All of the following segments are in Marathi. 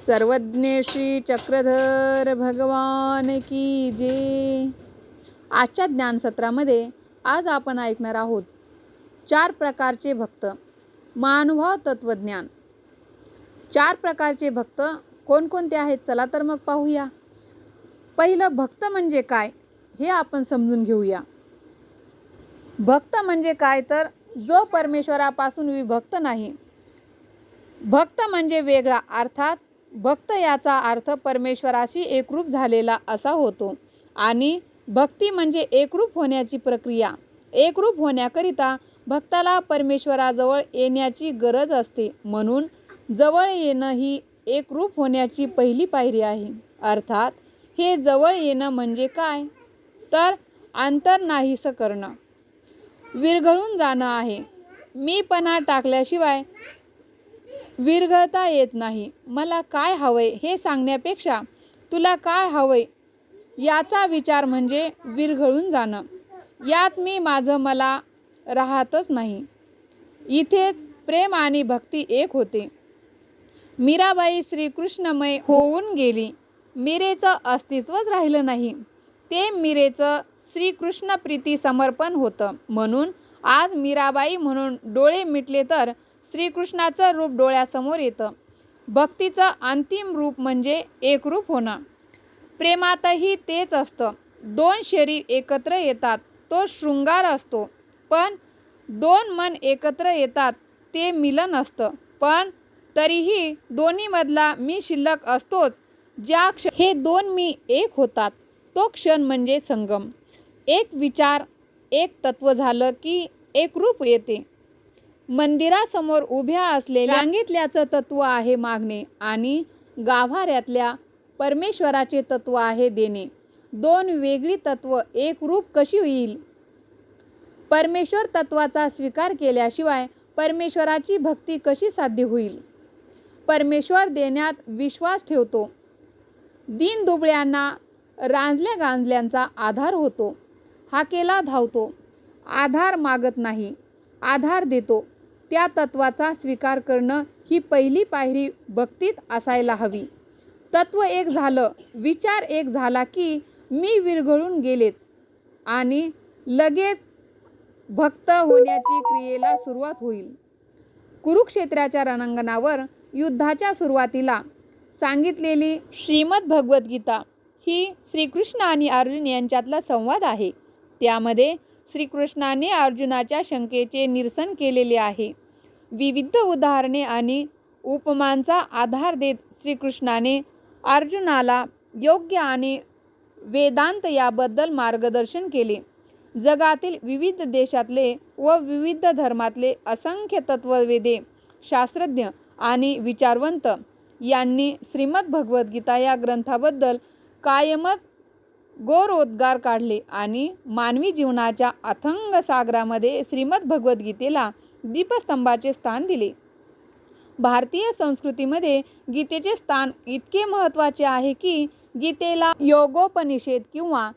सर्वज्ञ श्री चक्रधर भगवान की जय. आजच्या ज्ञान सत्रामध्ये आज आपण ऐकणार आहोत 4 प्रकारचे भक्त. मानभाव तत्वज्ञान. 4 प्रकारचे भक्त कोणकोणते आहेत चला तर मग पाहूया. पहिलं भक्त म्हणजे काय हे आपण समजून घेऊया. भक्त म्हणजे काय तर जो परमेश्वरापासून विभक्त नाही. भक्त म्हणजे वेगळा, अर्थात भक्त याचा अर्थ परमेश्वराशी एकरूप झालेला असा होतो. आणि भक्ती म्हणजे एकरूप होण्याची प्रक्रिया. एकरूप होण्याकरिता भक्ताला परमेश्वराजवळ येण्याची गरज असते. म्हणून जवळ येणं ही एकरूप होण्याची पहिली पायरी आहे. अर्थात हे जवळ येणं म्हणजे काय तर अंतर नाहीसं करणं, विरघळून जाणं आहे. मीपणा टाकल्याशिवाय विरघळता येत नाही. मला काय हवंय हे सांगण्यापेक्षा तुला काय हवंय याचा विचार म्हणजे विरघळून जाणं. यात मी माझं मला राहतच नाही. इथेच प्रेम आणि भक्ती एक होते. मीराबाई श्रीकृष्णमय होऊन गेली. मीरेचं अस्तित्वच राहिलं नाही. ते मीरेचं श्रीकृष्ण प्रीती समर्पण होतं. म्हणून आज मीराबाई म्हणून डोळे मिटले तर श्रीकृष्णाचं रूप डोळ्यासमोर येतं. भक्तीचं अंतिम रूप म्हणजे एकरूप होणं. प्रेमातही तेच असतं. 2 शरीर एकत्र येतात तो शृंगार असतो, पण 2 मन एकत्र येतात ते मिलन असतं. पण तरीही दोन्हीमधला मी शिल्लक असतोच. ज्या क्षण हे 2 मी एक होतात तो क्षण म्हणजे संगम. एक विचार एक तत्व झालं की एक रूप येते. मंदिरासमोर उभ्या असलेल्या रांगेतल्याचं तत्व आहे मागणे आणि गाभाऱ्यातल्या परमेश्वराचे तत्व आहे देणे. 2 वेगळी तत्व एक रूप कशी होईल? परमेश्वर तत्वाचा स्वीकार केल्याशिवाय परमेश्वराची भक्ती कशी साध्य होईल? परमेश्वर देण्यात विश्वास ठेवतो. दीनदुबळ्यांना रांजल्या गांजल्यांचा आधार होतो. हाकेला धावतो. आधार मागत नाही, आधार देतो. त्या तत्वाचा स्वीकार करणं ही पहिली पायरी भक्तीत असायला हवी. तत्व एक झालं, विचार एक झाला की मी विरघळून गेलेच आणि लगेच भक्त होण्याची क्रियेला सुरुवात होईल. कुरुक्षेत्राच्या रणांगणावर युद्धाच्या सुरुवातीला सांगितलेली श्रीमद भगवद्गीता ही श्रीकृष्ण आणि अर्जुन यांच्यातला संवाद आहे. त्यामध्ये श्रीकृष्णाने अर्जुनाच्या शंकेचे निरसन केलेले आहे. विविध उदाहरणे आणि उपमांचा आधार देत श्रीकृष्णाने अर्जुनाला योग्य आणि वेदांत याबद्दल मार्गदर्शन केले. जगातील विविध देशातले व विविध धर्मातले असंख्य तत्ववेदे, शास्त्रज्ञ आणि विचारवंत यांनी श्रीमद भगवद्गीता या ग्रंथाबद्दल कायमच गौरवोद्गार काढले आणि मानवी जीवनाच्या अथंग सागरामध्ये श्रीमद भगवद्गीतेला दीपस्तंभाचे स्थान दिले. भारतीय संस्कृतीमध्ये गीतेचे स्थान इतके महत्त्वाचे आहे की गीतेला योगोपनिषद किंवा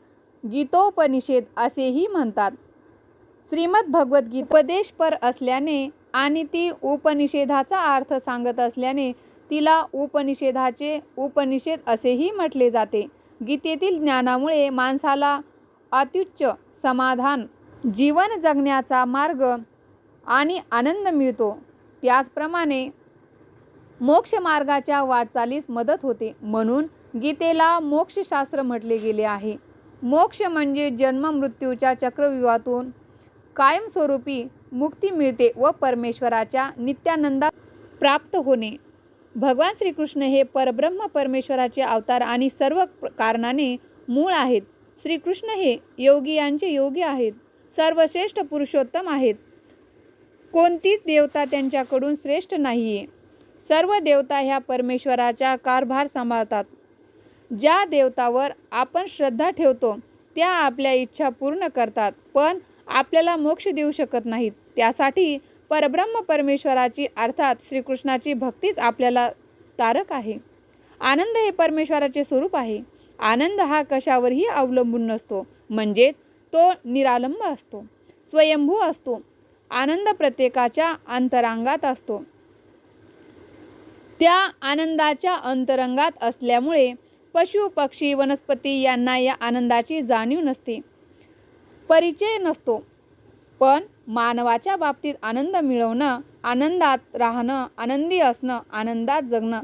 गीतोपनिषद असेही म्हणतात. श्रीमद भगवद्गीता उपदेशपर असल्याने आणि ती उपनिषेधाचा अर्थ सांगत असल्याने तिला उपनिषेधाचे उपनिषद असेही म्हटले जाते. गीतेतील ज्ञानामुळे माणसाला अत्युच्च समाधान, जीवन जगण्याचा मार्ग आणि आनंद मिळतो. त्याचप्रमाणे मोक्ष मार्गाच्या वाटचालीस मदत होते. म्हणून गीतेला मोक्षशास्त्र म्हटले गेले आहे. मोक्ष म्हणजे जन्म मृत्यूच्या चक्रव्यूहातून कायमस्वरूपी मुक्ती मिळते व परमेश्वराच्या नित्यानंदात प्राप्त होणे. भगवान श्रीकृष्ण हे परब्रह्म परमेश्वराचे अवतार आणि सर्व कारणाने मूळ आहेत. श्रीकृष्ण हे योगियांचे योगी आहेत. सर्वश्रेष्ठ पुरुषोत्तम आहेत. कोणतीच देवता त्यांच्याकडून श्रेष्ठ नाहीये. सर्व देवता ह्या परमेश्वराचा कारभार सांभाळतात. ज्या देवतावर आपण श्रद्धा ठेवतो त्या आपल्या इच्छा पूर्ण करतात, पण आपल्याला मोक्ष देऊ शकत नाहीत. त्यासाठी परब्रह्म परमेश्वराची अर्थात श्रीकृष्णाची भक्तीच आपल्याला तारक आहे. आनंद हे परमेश्वराचे स्वरूप आहे. आनंद हा कशावरही अवलंबून नसतो, म्हणजेच तो निरालंब असतो, स्वयंभू असतो. आनंद प्रत्येकाच्या अंतरांगात असतो. त्या आनंदाच्या अंतरंगात असल्यामुळे पशु पक्षी वनस्पती यांना या आनंदाची जाणीव नसते, परिचय नसतो. पण मानवाच्या बाबतीत आनंद मिळवणं, आनंदात राहणं, आनंदी असणं, आनंदात जगणं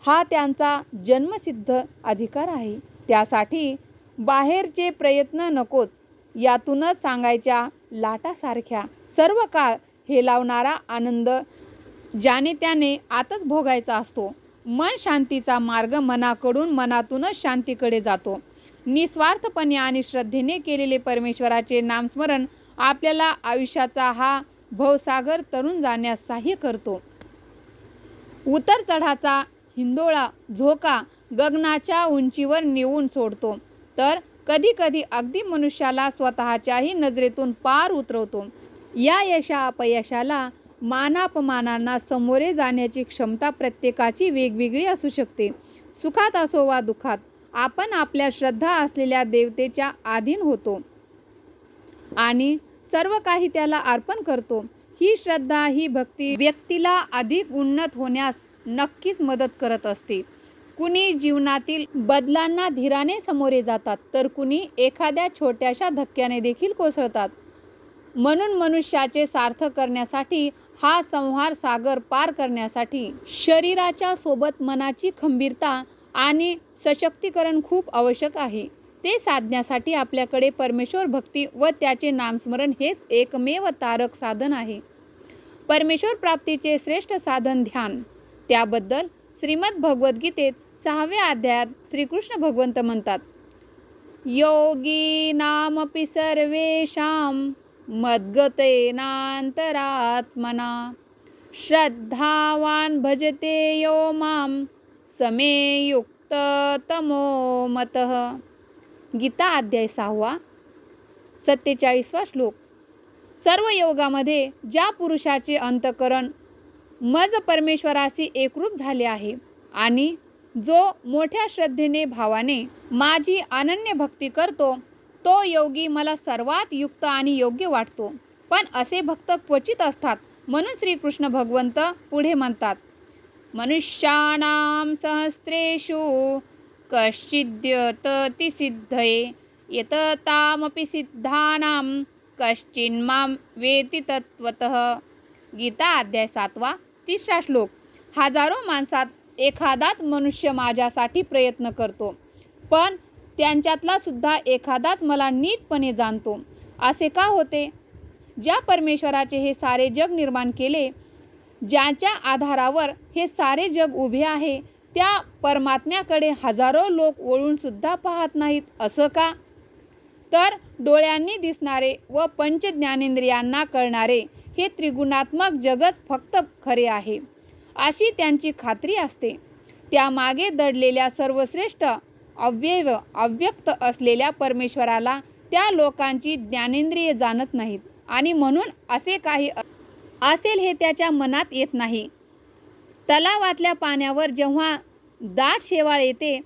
हा त्यांचा जन्मसिद्ध अधिकार आहे. त्यासाठी बाहेरचे प्रयत्न नकोच. यातूनच सांगायच्या लाटासारख्या सर्व काळ हेलावणारा आनंद ज्याने त्याने आतच भोगायचा असतो. मन शांतीचा मार्ग मनाकडून मनातूनच शांतीकडे जातो. निस्वार्थपणे आणि श्रद्धेने केलेले परमेश्वराचे नामस्मरण आपल्याला आयुष्याचा हा भवसागर तरून जाण्यास सहाय्य करतो. उतर चढाचा हिंदोळा झोका गगनाच्या उंचीवर नेऊन सोडतो, तर कधी कधी अगदी मनुष्याला स्वतःच्याही नजरेतून पार उतरवतो. या यशा अपयशाला, मानापमानांना सामोरे जाण्याची क्षमता प्रत्येकाची वेगवेगळी असू शकते. सुखात असो वा दुःखात आपण आपल्या श्रद्धा असलेल्या देवतेच्या अधीन होतो आणि सर्व काही त्याला अर्पण करतो. ही श्रद्धा, ही भक्ती व्यक्तीला अधिक उन्नत होण्यास नक्कीच मदत करत असते. कुणी जीवनातील बदलांना धीराने सामोरे जातात, तर कुणी एखाद्या छोट्याशा धक्क्याने देखील कोसळतात. म्हणून मनुष्याचे सार्थक करण्यासाठी, हा संहार सागर पार करण्यासाठी शरीराच्या सोबत मनाची खंबीरता आणि सशक्तीकरण खूप आवश्यक आहे. ते साधण्यासाठी आपल्याकडे परमेश्वर भक्ती व त्याचे नामस्मरण हेच एकमेव तारक साधन आहे. परमेश्वर प्राप्तीचे श्रेष्ठ साधन ध्यान. त्याबद्दल श्रीमद भगवद्गीतेत 6व्या अध्यायात श्रीकृष्ण भगवंत म्हणतात, योगीनामपि सर्वेषां मद्गतेनान्तरात्मना श्रद्धावान् भजते यो मां समे युक्ततमो मतः. गीता अध्याय 6 47 श्लोक. सर्व योगामध्ये ज्या पुरुषाचे अंतःकरण मज परमेश्वराशी एकरूप झाले आहे आणि जो मोठ्या श्रद्धेने भावाने माझी अनन्य भक्ती करतो, तो योगी मला सर्वात युक्त आणि योग्य वाटतो. पण असे भक्त क्वचित असतात. म्हणून श्रीकृष्ण भगवंत पुढे म्हणतात, मनुष्याणां सहस्रेषु कश्चिद्यतति सिद्धये यततामपि सिद्धानां कश्चिन्मां वेति तत्त्वतः. गीता अध्याय 7 3 श्लोक. हजारो माणसात एखादाच मनुष्य माझ्यासाठी प्रयत्न करतो, पण त्यांच्यातला सुद्धा एखादाच मला नीटपणे जाणतो. असे का होते? ज्या परमेश्वराचे हे सारे जग निर्माण केले, ज्याच्या आधारावर हे सारे जग उभे आहे, त्या परमात्म्याकडे हजारो लोक वळून सुद्धा पाहत नाहीत. असं का? तर डोळ्यांनी दिसणारे व पंच ज्ञानेंद्रियांना कळणारे हे त्रिगुणात्मक जगच फक्त खरे आहे, अशी त्यांची खात्री असते. त्यामागे दडलेल्या सर्वश्रेष्ठ अव्यय अव्यक्त असलेल्या परमेश्वराला त्या लोकांची ज्ञानेंद्रिये जाणत नाहीत आणि म्हणून असे काही असेल हे त्याच्या मनात येत नाही. तलावातल्या पाण्यावर जेव्हा दाट शेवाळ येते,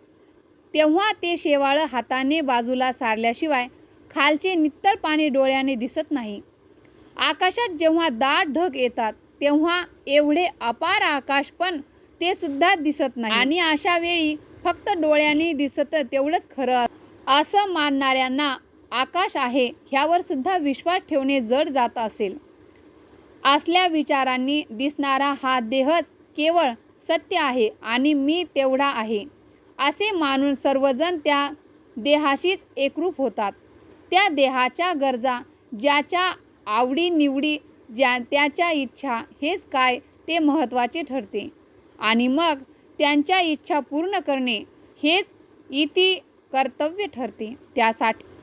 तेव्हा ते शेवाळ हाताने बाजूला सारल्याशिवाय खालचे नित्तळ पाणी डोळ्याने दिसत नाही. आकाशात जेव्हा दाट ढग येतात, तेव्हा एवढे अपार आकाश पण ते सुद्धा दिसत नाही आणि अशा वेळी फक्त डोळ्यांनी दिसत तेवढंच खरं असं मानणाऱ्यांना आकाश आहे ह्यावर सुद्धा विश्वास ठेवणे जड जात असेल. असल्या विचारांनी दिसणारा हा देहच केवळ सत्य आहे आणि मी तेवढा आहे असे मानून सर्वजण त्या देहाशीच एकरूप होतात. त्या देहाच्या गरजा, ज्याच्या आवडीनिवडी, त्याच्या इच्छा हेच काय ते महत्त्वाचे ठरते आणि मग त्यांच्या इच्छा पूर्ण करणे हेच इति कर्तव्य ठरते. त्यासाठी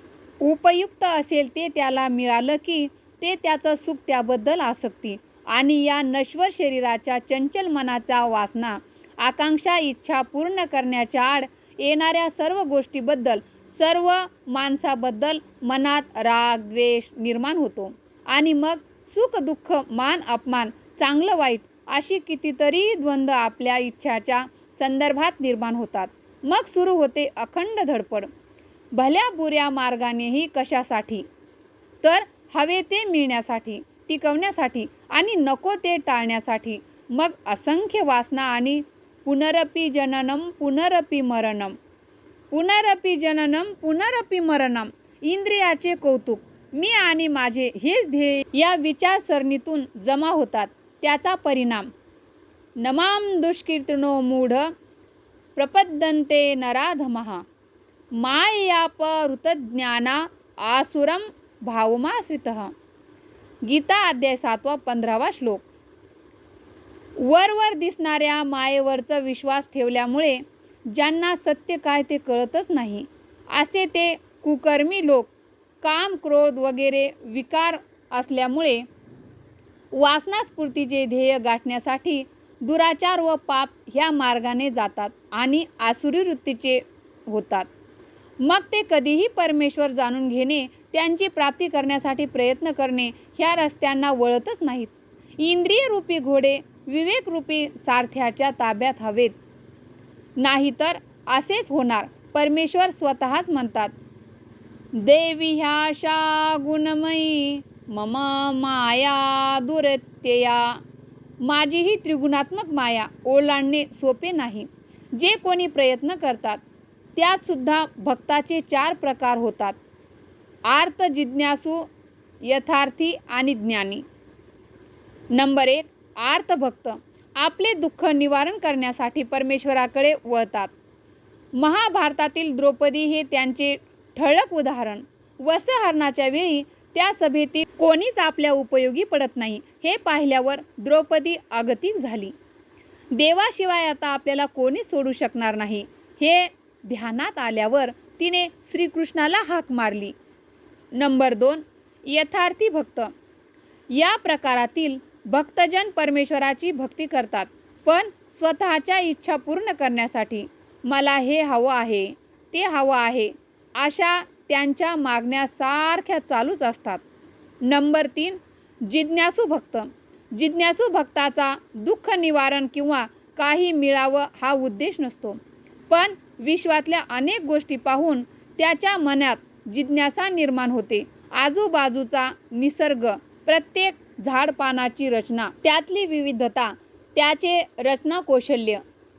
उपयुक्त असेल ते त्याला मिळालं की ते त्याचं सुख, त्याबद्दल आसक्ती आणि या नश्वर शरीराच्या चंचल मनाचा वासना, आकांक्षा, इच्छा पूर्ण करण्याच्या आड येणाऱ्या सर्व गोष्टीबद्दल, सर्व माणसाबद्दल मनात राग द्वेष निर्माण होतो आणि मग सुख दुःख, मान अपमान, चांगलं वाईट अशी कितीतरी द्वंद्व आपल्या इच्छाच्या संदर्भात निर्माण होतात. मग सुरू होते अखंड धडपड, भल्या बुऱ्या मार्गानेही. कशासाठी? तर हवे ते मिळण्यासाठी, टिकवण्यासाठी आणि नको ते टाळण्यासाठी. मग असंख्य वासना आणि पुनरपि जननम पुनरपि मरणम, पुनरपि जननम पुनरपि मरणम. इंद्रियाचे कौतुक, मी आणि माझे हेच ध्येय या विचारसरणीतून जमा होतात. त्याचा परिणाम नमाम दुष्कीर्तनो मूढ प्रपद्यन्ते नराधमः माययापहृतज्ञाना आसुरम भावमाश्रितः. गीता अध्याय 7 15वा श्लोक. वरवर दिसणाऱ्या मायेवरचा विश्वास ठेवल्यामुळे ज्यांना सत्य काय ते कळतच नाही, असे ते कुकर्मी लोक काम क्रोध वगैरे विकार असल्यामुळे वासनास्फूर्तीचे ध्येय गाठण्यासाठी दुराचार व पाप ह्या मार्गाने जातात आणि आसुरी वृत्तीचे होतात. मग ते कधीही परमेश्वर जाणून घेणे, त्यांची प्राप्ती करण्यासाठी प्रयत्न करणे ह्या रस्त्यांना वळतच नाहीत. इंद्रिय रूपी घोडे विवेक रूपी सारथ्याच्या ताब्यात हवेत, नाहीतर असेच होणार. परमेश्वर स्वतःच म्हणतात, देवी ह्याशा गुणमयी मम माया दुरत्यया. माझी ही त्रिगुणात्मक माया ओलांडणे सोपे नाही. जे कोणी प्रयत्न करतात त्यात सुद्धा भक्ताचे 4 प्रकार होतात: आर्त, जिज्ञासू, यथार्थी आणि ज्ञानी. नंबर 1, आर्त भक्त आपले दुःख निवारण करण्यासाठी परमेश्वराकडे वळतात. महाभारतातील द्रौपदी हे त्यांचे ठळक उदाहरण. वस्त्रहरणाच्या वेळी त्या सभेतील कोणीच आपल्या उपयोगी पडत नाही हे पाहिल्यावर द्रौपदी आगतिक झाली. देवाशिवाय आता आपल्याला कोणी सोडू शकणार नाही हे ध्यानात आल्यावर तिने श्रीकृष्णाला हाक मारली. नंबर 2, यथार्थी भक्त. या प्रकारातील भक्तजन परमेश्वराची भक्ती करतात, पण स्वतःच्या इच्छा पूर्ण करण्यासाठी. मला हे हवं आहे, ते हवं आहे, अशा त्यांच्या मागण्या सारख्या चालूच असतात. नंबर 3, जिज्ञासू भक्त. जिज्ञासू भक्ताचा दुःख निवारण किंवा काही मिळावं हा उद्देश नसतो, पण विश्वातल्या अनेक गोष्टी पाहून त्याच्या मनात जिज्ञासा निर्माण होते. आजूबाजूचा निसर्ग, प्रत्येक झाडपानाची रचना, त्यातली विविधता, त्याचे रचना कौशल्य,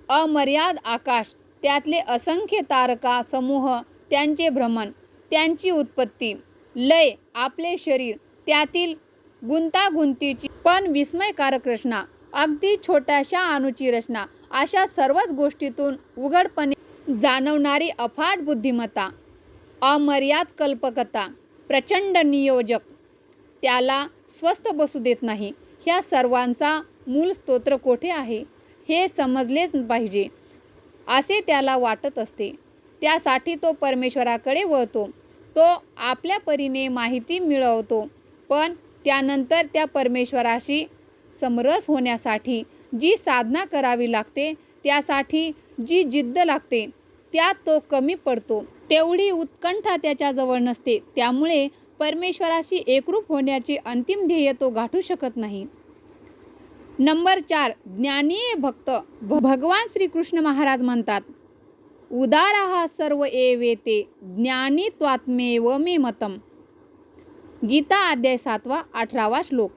अमर्याद आकाश, त्यातले असंख्य तारका समूह, त्यांचे भ्रमण, त्यांची उत्पत्ती, लय, आपले शरीर, त्यातील गुंतागुंतीची पण विस्मयकारक रचना, अगदी छोट्याशा अणूची रचना, अशा सर्वच गोष्टीतून उघडपणे जाणवणारी अफाट बुद्धिमत्ता, अमर्याद कल्पकता, प्रचंड नियोजक, त्याला स्वस्थ बसू देत नाही. ह्या सर्वांचा मूल स्तोत्र कोठे आहे हे समजलेच पाहिजे असे त्याला वाटत असते. त्यासाठी तो परमेश्वराकडे वळतो. तो आपल्या परीने माहिती मिळवतो, पण त्यानंतर त्या परमेश्वराशी समरस होण्यासाठी जी साधना करावी लागते, त्यासाठी जी जिद्द लागते, त्यात तो कमी पडतो. तेवढी उत्कंठा त्याच्याजवळ नसते. त्यामुळे परमेश्वराशी एकरूप होण्याचे अंतिम ध्येय तो गाठू शकत नाही. नंबर 4, ज्ञानी भक्त. भगवान श्रीकृष्ण महाराज म्हणतात, उदाराः सर्व एवेते ज्ञानी त्वात्मेव मे मतम. गीता अध्याय 7 18वा श्लोक.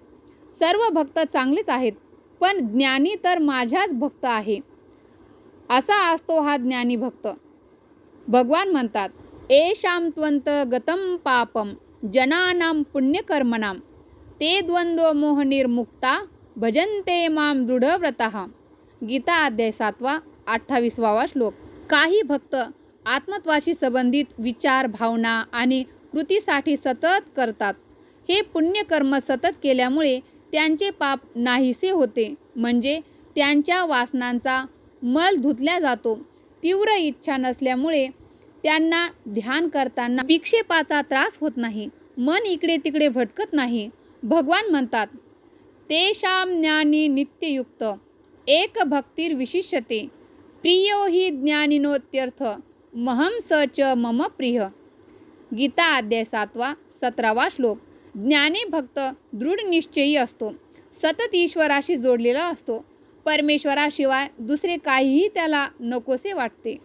सर्व भक्त चांगलेच आहेत, पण ज्ञानी तर माझ्याच भक्त आहे. असा असतो हा ज्ञानी भक्त. भगवान म्हणतात, येषां त्वंत गतं पापम जनानां पुण्यकर्मणां ते द्वंद्व मोहनिर्मुक्ता भजन्ते मां दृढव्रतः. गीता अध्याय 7 28वा श्लोक. काही भक्त आत्मत्वाशी संबंधित विचार, भावना आणि कृतीसाठी सतत करतात. हे पुण्यकर्म सतत केल्यामुळे त्यांचे पाप नाहीसे होते, म्हणजे त्यांच्या वासनांचा मल धुतला जातो. तीव्र इच्छा नसल्यामुळे त्यांना ध्यान करताना विक्षेपाचा त्रास होत नाही, मन इकडे तिकडे भटकत नाही. भगवान म्हणतात, तेषां ज्ञानी नित्ययुक्त एक भक्तीर विशिष्यते प्रियो हि ज्ञानिनोत्यर्थ महं स च मम प्रिय. गीता अध्याय 7 17वा श्लोक. ज्ञानी भक्त दृढ निश्चयी असतो, सतत ईश्वराशी जोडलेला असतो. परमेश्वराशिवाय दुसरे काहीही त्याला नकोसे वाटते.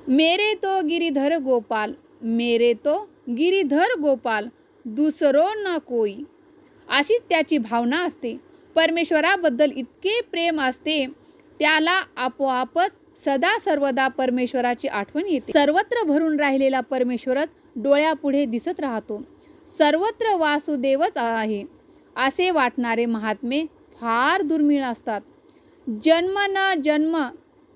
मेरे तो गिरीधर गोपाल, मेरे तो गिरीधर गोपाल, दुसरो न कोई, अशी त्याची भावना असते. परमेश्वराबद्दल इतके प्रेम असते त्याला आपोआपच सदा सर्वदा परमेश्वराची आठवण येते. सर्वत्र भरून राहिलेला परमेश्वरच डोळ्यापुढे दिसत राहतो. सर्वत्र वासुदेवच आहे असे वाटणारे महात्मे फार दुर्मिळ असतात. जन्म न जन्म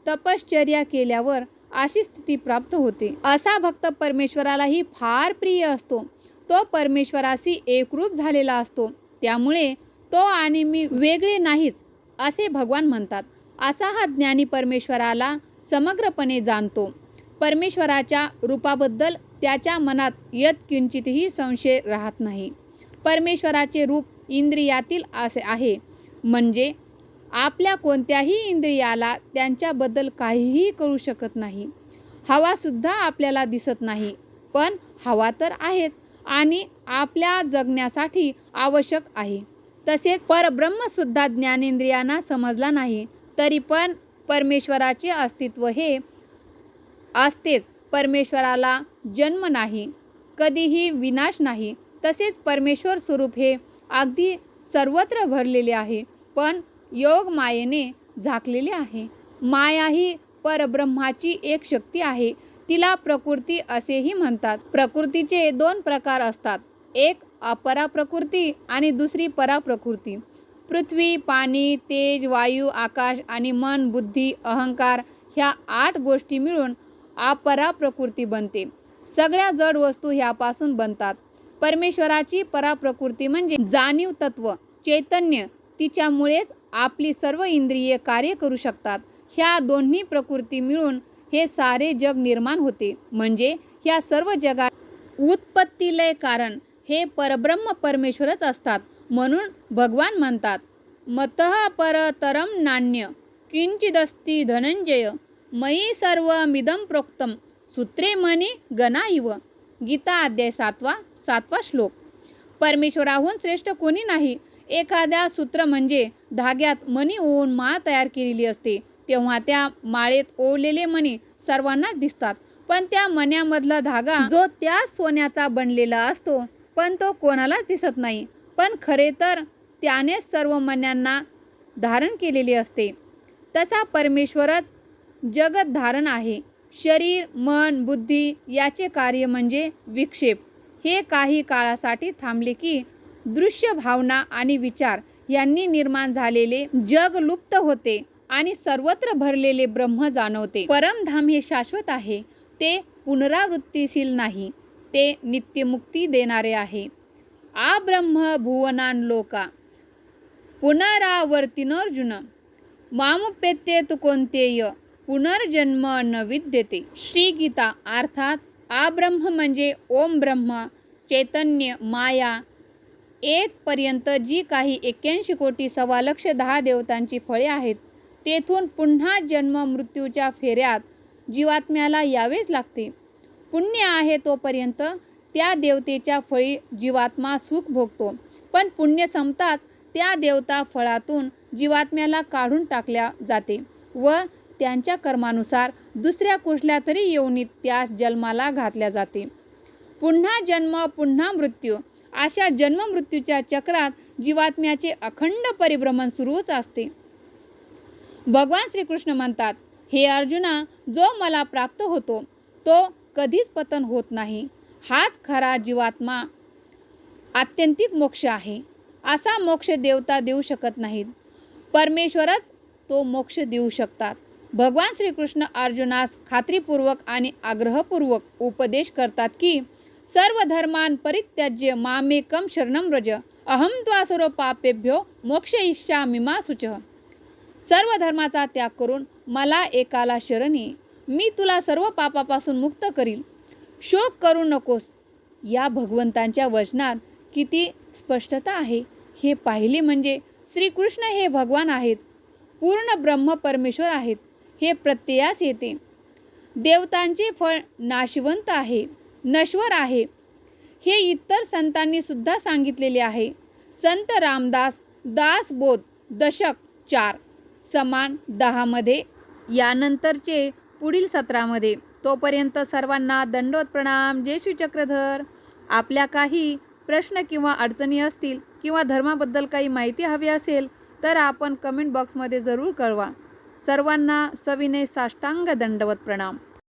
तपश्चर्या केल्यावर अशी स्थिती प्राप्त होते. असा भक्त परमेश्वरालाही फार प्रिय असतो. तो परमेश्वराशी एकरूप झालेला असतो. त्यामुळे तो आणि मी वेगळे नाहीच असे भगवान म्हणतात. असा हा ज्ञानी परमेश्वराला समग्रपणे जाणतो. परमेश्वराच्या रूपाबद्दल त्याच्या मनात यत्किंचितही संशय राहत नाही. परमेश्वराचे रूप इंद्रियातील असे आहे, म्हणजे आपल्या कोणत्याही इंद्रियाला त्यांच्याबद्दल काहीही कळू शकत नाही. हवा सुद्धा आपल्याला दिसत नाही, पण हवा तर आहेच आणि आपल्या जगण्यासाठी आवश्यक आहे. तसेच परब्रह्म सुद्धा ज्ञानेंद्रियांना समजला नाही, तरी पण परमेश्वराचे अस्तित्व हे असतेच. परमेश्वराला जन्म नाही, कधीही विनाश नाही. तसेच परमेश्वर स्वरूप हे अगदी सर्वत्र भरलेले आहे, पण योग मायेने झाकलेले आहे. माया ही परब्रह्माची एक शक्ती आहे. तिला प्रकृती असेही म्हणतात. प्रकृतीचे दोन प्रकार असतात, एक अपरा प्रकृती आणि दुसरी परा प्रकृती. पृथ्वी, पाणी, तेज, वायू, आकाश आणि मन, बुद्धी, अहंकार ह्या 8 गोष्टी मिळून अपरा प्रकृती बनते. सगळ्या जड वस्तू ह्यापासून बनतात. परमेश्वराची परा प्रकृती म्हणजे जाणीव तत्व, चैतन्य. तिच्यामुळेच आपली सर्व इंद्रिये कार्य करू शकतात. ह्या दोन्ही प्रकृती मिळून हे सारे जग निर्माण होते. म्हणजे ह्या सर्व जगात उत्पत्तीलय कारण हे परब्रह्म परमेश्वरच असतात. म्हणून भगवान म्हणतात, मतः परतरम नान्य किंचिदस्ति धनंजय मयि सर्वमिदं प्रोक्तम सूत्रे मनी गणा इव. गीता अध्याय 7वा श्लोक. परमेश्वराहून श्रेष्ठ कोणी नाही. एखाद्या सूत्र म्हणजे धाग्यात मणी ओवून माळ तयार केलेली असते, तेव्हा त्या माळेत ओवलेले मणी सर्वांनाच दिसतात. पण त्या मण्यामधला धागा जो त्या सोन्याचा बनलेला असतो, पण तो कोणालाच दिसत नाही. पण खरे तर त्यानेच सर्व मण्यांना धारण केलेले असते. तसा परमेश्वरच जगत धारण आहे. शरीर, मन, बुद्धी याचे कार्य म्हणजे विक्षेप. हे काही काळासाठी थांबले की दृश्य भावना आणि विचार यांनी निर्माण झालेले जग लुप्त होते आणि सर्वत्र भरलेले ब्रह्म जाणवते. परमधाम हे शाश्वत आहे. ते पुनरावृत्तीशील नाही. ते नित्यमुक्ती देणारे आहे. आ ब्रह्म भुवनान लोका पुनरावर्तिनोर्जुन मामुपेत्ये तु कोंतेय पुनर्जन्म न विद्यते. श्री गीता. अर्थात आ ब्रह्म म्हणजे ओम ब्रह्म, चैतन्य, माया एक पर्यंत जी काही 81 कोटी 1,15,10 देवतांची फळे आहेत, तेथून पुन्हा जन्म मृत्यूच्या फेऱ्यात जीवात्म्याला यावेच लागते. पुण्य आहे तोपर्यंत त्या देवतेच्या फळी जीवात्मा सुख भोगतो. पण पुण्य संपताच त्या देवता फळातून जीवात्म्याला काढून टाकल्या जाते व त्यांच्या कर्मानुसार दुसऱ्या कुठल्या तरी योनीत त्यास जन्माला घातल्या जाते. पुन्हा जन्म, पुन्हा मृत्यू अशा जन्म मृत्यूच्या चक्रात जीवात्म्याचे अखंड परिभ्रमण सुरूच असते. भगवान श्रीकृष्ण म्हणतात, हे अर्जुना, जो मला प्राप्त होतो तो कधीच पतन होत नाही. हाच खरा जीवात्मा आत्यंतिक मोक्ष आहे. असा मोक्ष देवता देऊ शकत नाहीत. परमेश्वरच तो मोक्ष देऊ शकतात. भगवान श्रीकृष्ण अर्जुनास खात्रीपूर्वक आणि आग्रहपूर्वक उपदेश करतात की सर्व धर्मान परित्यज्य मामेकम शरणं व्रज अहम त्वा सर्व पापेभ्यो मोक्षयिष्यामि मा शुचः. सर्व धर्माचा त्याग करून मला एकाला शरण ये, मी तुला सर्व पापापासून मुक्त करील. शोक करू नकोस. या भगवंतांच्या वचनात किती स्पष्टता आहे हे पाहिले म्हणजे श्रीकृष्ण हे भगवान आहेत, पूर्ण ब्रह्म परमेश्वर आहेत हे प्रत्ययास येते. देवतांचे फळ नाशवंत आहे, नश्वर आहे हे इतर संतांनी सुद्धा सांगितलेले आहे. संत रामदास दासबोध दशक 4 समान 10 मध्ये. यानंतरचे पुढील सत्रामध्ये. तोपर्यंत सर्वांना दंडोत प्रणाम. जय श्री चक्रधर. आपल्या काही प्रश्न किंवा अडचणी असतील किंवा धर्माबद्दल काही माहिती हवी असेल तर आपण कमेंट बॉक्समध्ये जरूर कळवा. सर्वांना सविनय साष्टांग दंडवत प्रणाम.